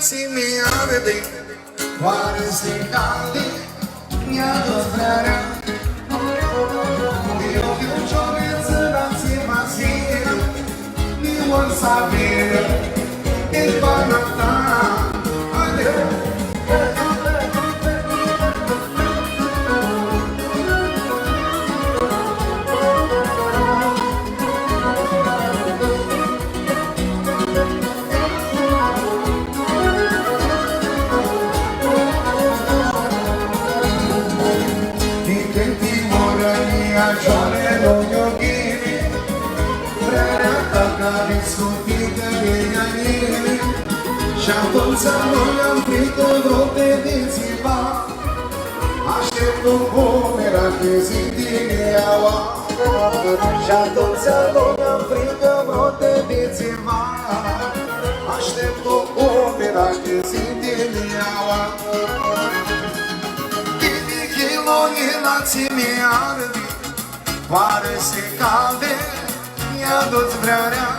națimi arde, oare se calde, mi-a dus vrearea. Eu fiu cioreță, națima zilă, mi-o saberă, e pana ta. Giorno yoghini, prerata discutita degli anni, și-atunci noi am frică vreo pedețiva, așteptă pomera că zi din iaua, și-atunci noi am frică vreo pedețiva, așteptă pomera că zi din iaua. Chidi chiloni națimi ardi, oare se calde, mi-a dus vrearea.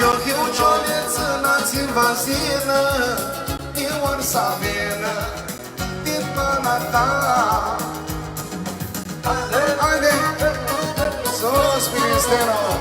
Eu fiu cioleță, nați-n vazină, eu or saberă, din pana ta. Haide, sus, ministerul!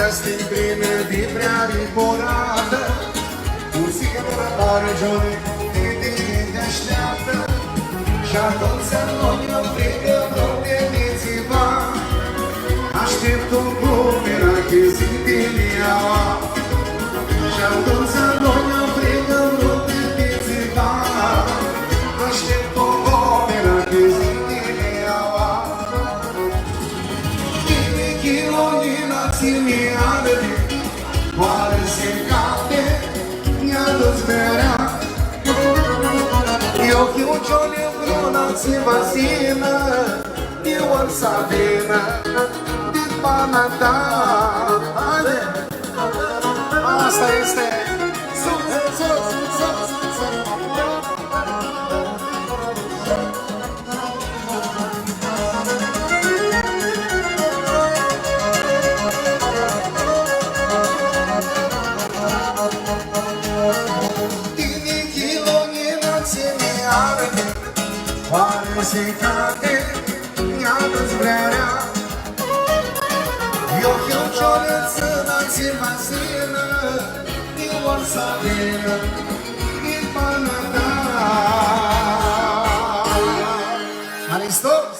Este prime di prea riporată, cu singură la regiune de așteaptă, și atunci noi ne frică vreo pedețiva, aștept o pomera că zi din iaua, și atunci noi ne frică vreo pedețiva, aștept o pomera că zi din iaua. Națimi arde, oare se calde, mi-a dus vrerea. Eu fiu ciole vreo nați vazină, eu or saberă, din pana ta. Haide! Asta este! Sus, sus, sus, sus! Oare se cade, mi-a dus vrearea. Eu fiu cioleță, nați-n vazină, eu or saberă, din pana ta. Aristos!